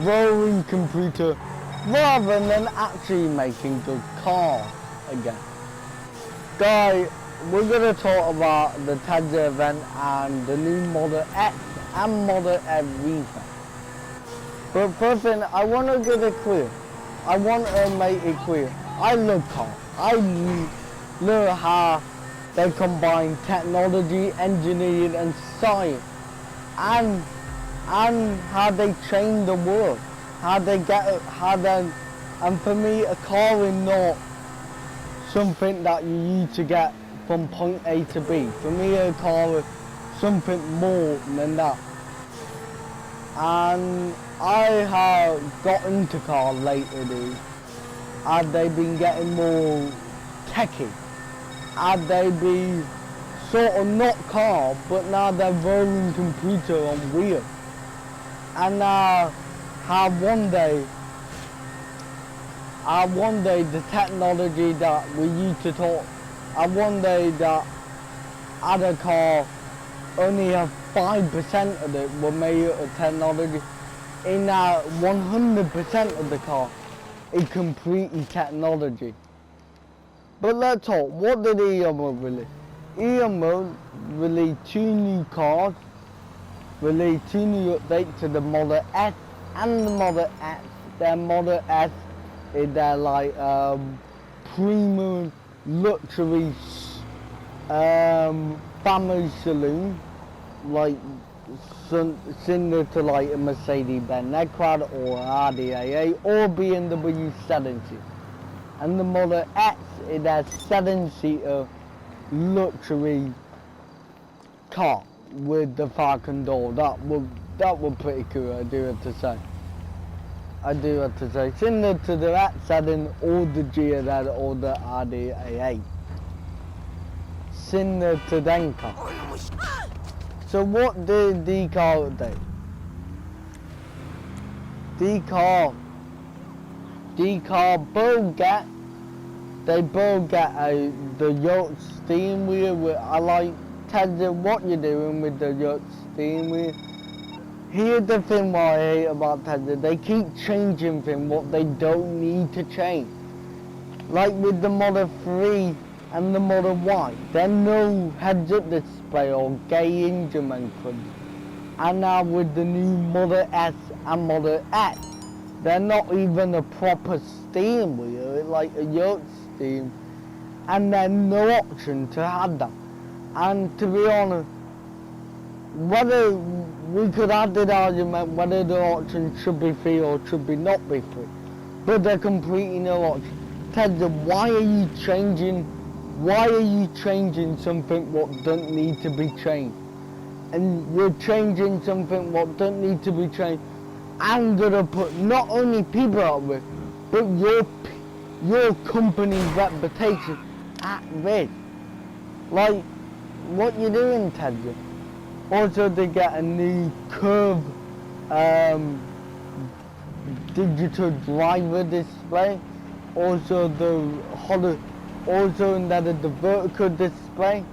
rolling computer rather than actually making good cars again. Guys, we're going to talk about the Tesla event and the new Model X and Model S revamp. But first thing, I want to get it clear. I want to make it clear. I love cars. I love how they combine technology, engineering and science, and how they change the world. And for me, a car is not something that you need to get from point A to B. For me, a car is something more than that. And I have got into cars lately, and they've been getting more techy. And they be sort of not cars, but now they're rolling computer on wheels. And how one day the technology that we used to talk, and one day that other car only have 5% of it were made out of technology. In 100% of the car is completely technology. But let's talk, what did Elon release? Elon released 2 new cars, released 2 new updates to the Model S and the Model X. Their Model S is their like premium luxury family saloon, like similar to like a Mercedes-Benz Nequad or RDAA or BMW 7 seat. And the Model X is their 7-seater luxury car with the Falcon door. That was pretty cool, I do have to say. Similar to the X7 or the GZ or the RDA8. Similar to them cars. So what did the car do? The car both get the yacht steering wheel. I like Tesla, what you're doing with the yacht steering wheel. Here's the thing what I hate about Tesla. They keep changing things what they don't need to change. Like with the Model 3 and the Model Y, there's no heads-up display or gay engine could. And now with the new Model S and Model X, they're not even a proper steering wheel. It's like a yacht steering, and there's no option to have that. And to be honest, whether we could have the argument whether the option should be free or should be not be free, but they're completely no option. Tesla, why are you changing something what doesn't need to be changed? And you're changing something what doesn't need to be changed, and gonna put not only people at risk, but your company's reputation at risk. Like, what you doing, Tesla? Also, they get a new curve digital driver display. Also, instead of the vertical display,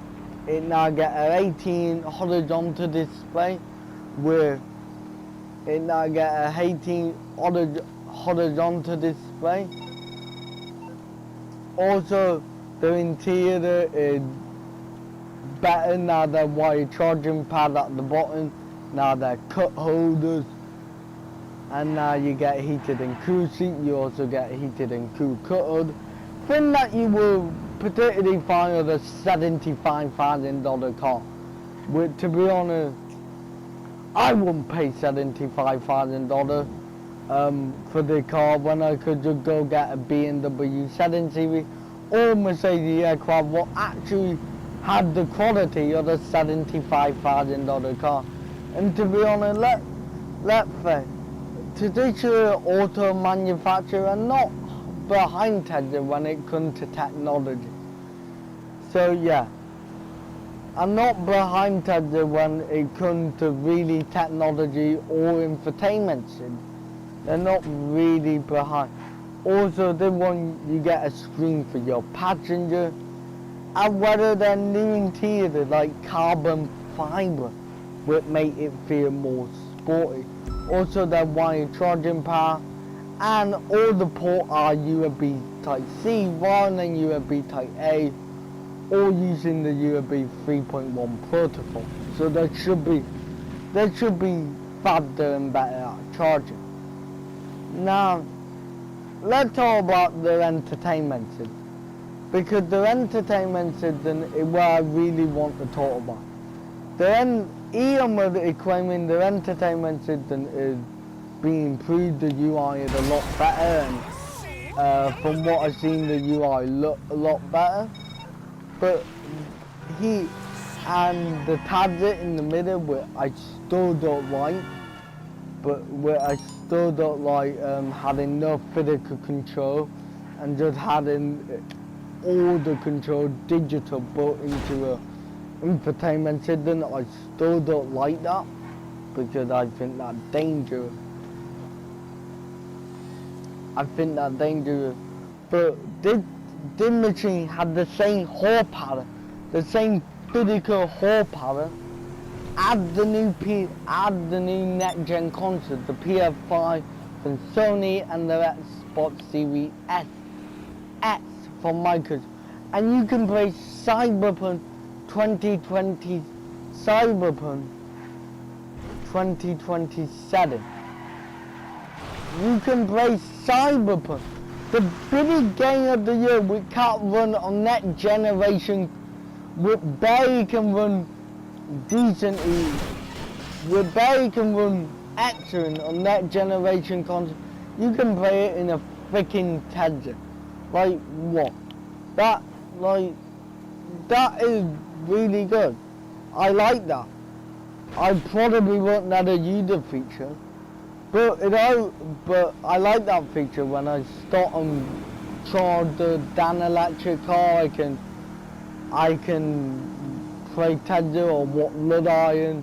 it now get an 18 horizontal display, where it now get a 18 horizontal display. Also, the interior is better now. They're wired charging pad at the bottom. Now they're cup holders, and now you get heated and cool seat. You also get heated and cool cup. Thing that you will particularly find with a $75,000 car. Which, to be honest, I wouldn't pay $75,000 for the car when I could just go get a BMW 7 Series or Mercedes aircraft what actually had the quality of a $75,000 car. And to be honest, let's say, traditional auto manufacturers are not behind Tesla when it comes to technology. So yeah, I'm not behind Tesla when it comes to really technology or infotainment. They're not really behind. Also, they want you get a screen for your passenger, and whether they're new interior like carbon fiber would make it feel more 40. Also their wired charging power, and all the ports are USB Type C rather than USB Type A, all using the USB 3.1 protocol. So they should be faster and better at charging. Now, let's talk about their entertainment system, because their entertainment system is what I really want to talk about. Even with it claiming their entertainment system is being improved, the UI is a lot better, and from what I've seen, the UI look a lot better. But and the tablet in the middle, which I still don't like, but where I still don't like having no physical control and just having all the control digital built into a infotainment system. I still don't like that, because I think that's dangerous. But this machine had the same horsepower, the same physical horsepower as the new next gen console, the PS5 from Sony and the Xbox Series X from Microsoft, and you can play Cyberpunk 2027. You can play Cyberpunk, the biggest game of the year, we can't run on next generation, we barely can run decently, we barely can run excellent on next generation console. You can play it in a freaking Tesla. Like what? That is really good. I like that. I probably won't let a user feature, but I like that feature. When I start and charge the Dan electric car, I can play Tesla or What Blood Iron.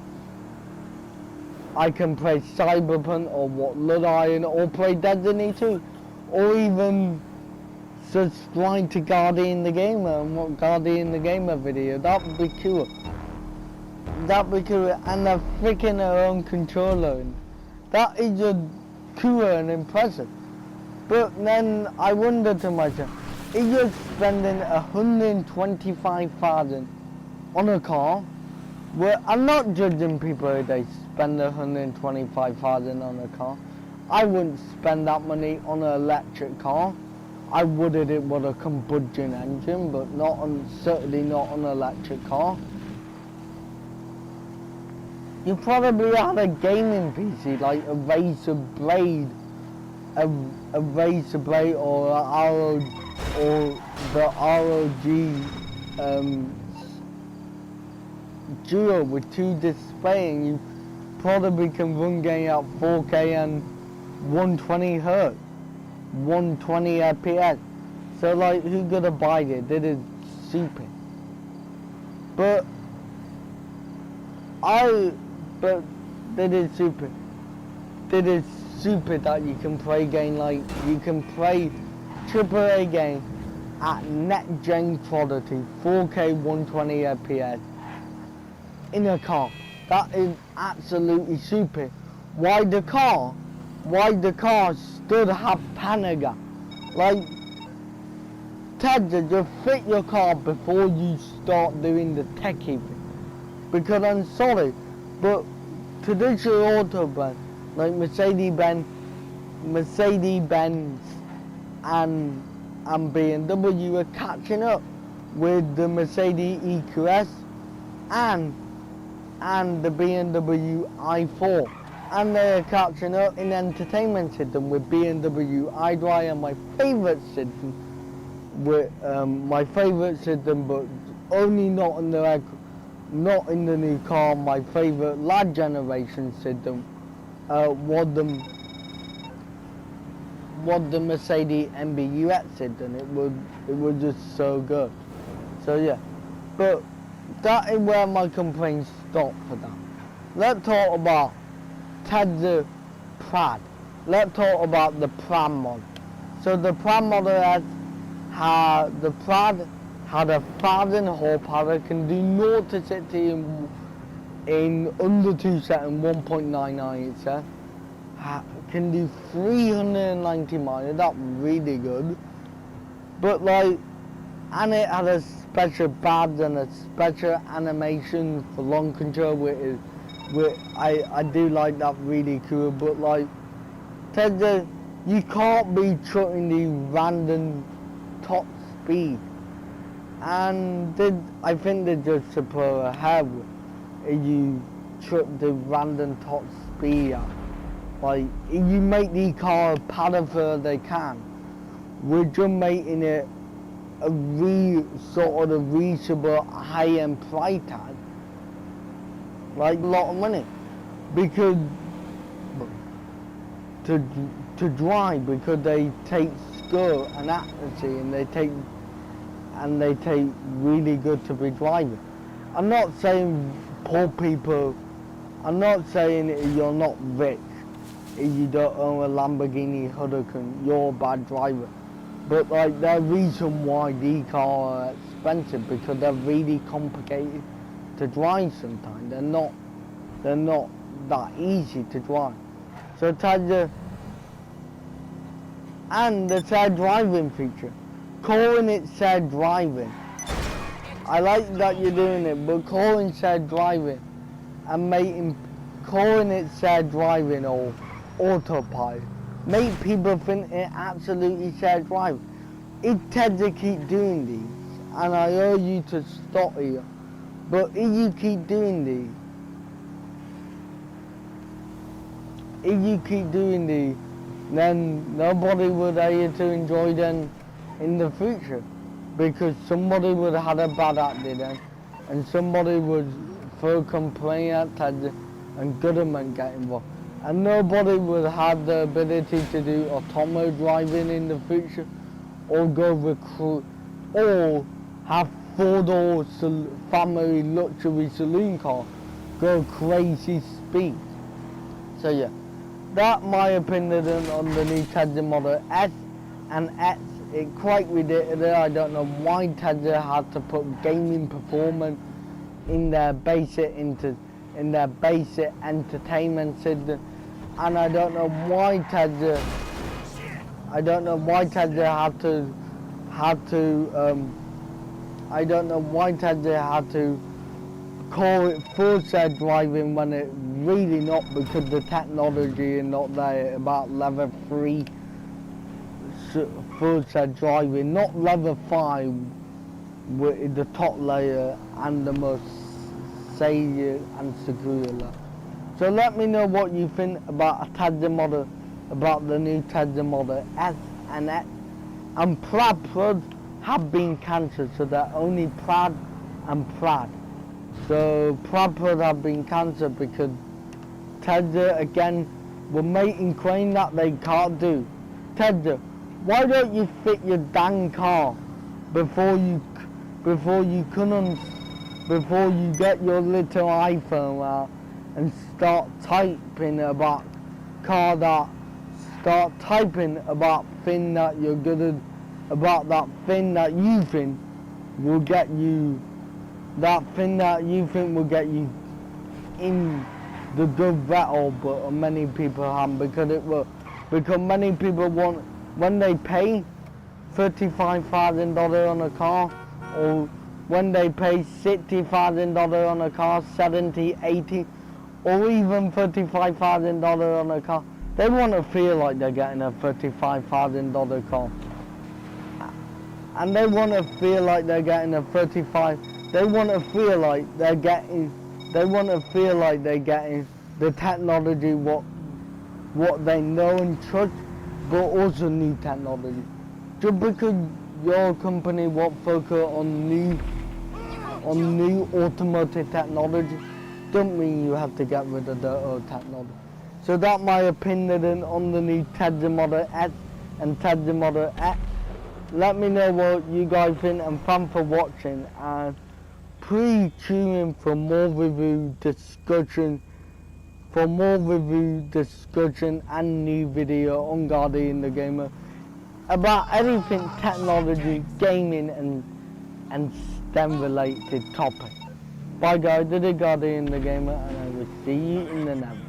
I can play Cyberpunk or What Blood Iron, or play Destiny 2, or even subscribe to Guardian the Gamer and watch Guardian the Gamer video. That would be cool. And they're freaking their own controller. That is just cool and impressive. But then I wonder to myself, if you're spending 125,000 on a car, well, I'm not judging people if they spend 125,000 on a car. I wouldn't spend that money on an electric car. I would if it was a combustion engine, but certainly not on an electric car. You probably had a gaming PC like a Razer Blade, or the ROG Duo with 2 displays, and you probably can run game at 4K and 120 Hz. 120 FPS. So like, who's gonna buy it? That is stupid. But that is stupid. That is stupid that you can play game like, you can play AAA game at next gen quality, 4K 120 FPS in a car. That is absolutely stupid. Why the car still have panaga? Like, Tesla, just fit your car before you start doing the techie thing. Because I'm sorry, but traditional auto brands like Mercedes-Benz and BMW are catching up with the Mercedes EQS and the BMW i4, and they're catching up in entertainment system with BMW iDrive, and my favorite system but only not in the new car. My favorite last generation system was the Mercedes MBUX system. It was just so good. So yeah, but that is where my complaints stop for that. Let's talk about Tesla Plaid. Let's talk about the Plaid model. So the Plaid model had 1,000 horsepower, can do 0 to 60 in under 2 seconds, 1.99 it says. Can do 390 miles, that's really good. But like, and it had a special badge and a special animation for long control, which I do like that, really cool. But like, Tesla, you can't be trucking the random top speed, and I think they just supposed to have if you truck the random top speed up. Like, if you make the car paddle further they can, we're just making it a sort of reachable high-end price tag, like a lot of money, because to drive, because they take skill and accuracy, and they take really good to be driving. I'm not saying poor people, I'm not saying you're not rich if you don't own a Lamborghini Huracan, you're a bad driver. But like, the reason why these cars are expensive, because they're really complicated to drive sometimes. They're not that easy to drive. So Tesla, and the shared driving feature, calling it shared driving. I like that you're doing it, but calling shared driving and calling it shared driving or autopilot make people think it absolutely shared driving. If Tesla keep doing these, and I urge you to stop here, but if you keep doing these, then nobody would able to enjoy them in the future, because somebody would have had a bad accident and somebody would throw complaint at Tesla and government get involved, and nobody would have the ability to do autonomous driving in the future, or go recruit, or have four-door family luxury saloon car go crazy speed. So yeah, that's my opinion on the new Tesla Model S and X. It's quite ridiculous. I don't know why Tesla had to put gaming performance in their basic entertainment system, and I don't know why Tesla had to call it full self driving when it really not, because the technology is not there about level 3 full self driving, not level 5 with the top layer and the most safe and secure layer. So let me know what you think about about the new Tesla Model S and X. And Plaid Plus have been cancelled, so they're only Plaid and Plaid. So Plaid Plus have been cancelled because Tesla again were making claim that they can't do. Tesla, why don't you fit your dang car before you get your little iPhone out and start typing about thing that you're good at, about that thing that you think will get you, in the good battle, but many people haven't, because many people want, when they pay $35,000 on a car, or when they pay $60,000 on a car, 70, 80, or even $35,000 on a car, they want to feel like they're getting a $35,000 car. And they want to feel like they're getting a they want to feel like they're getting the technology what they know and trust, but also new technology. Just because your company won't focus on new automotive technology, don't mean you have to get rid of the old technology. So that's my opinion on the new Tesla Model S and Tesla Model X. Let me know what you guys think, and thanks for watching, and please tune in for more review discussion and new video on Guardian the Gamer about anything technology, gaming and STEM related topic. Bye guys, this is Guardian the Gamer, and I will see you in the next.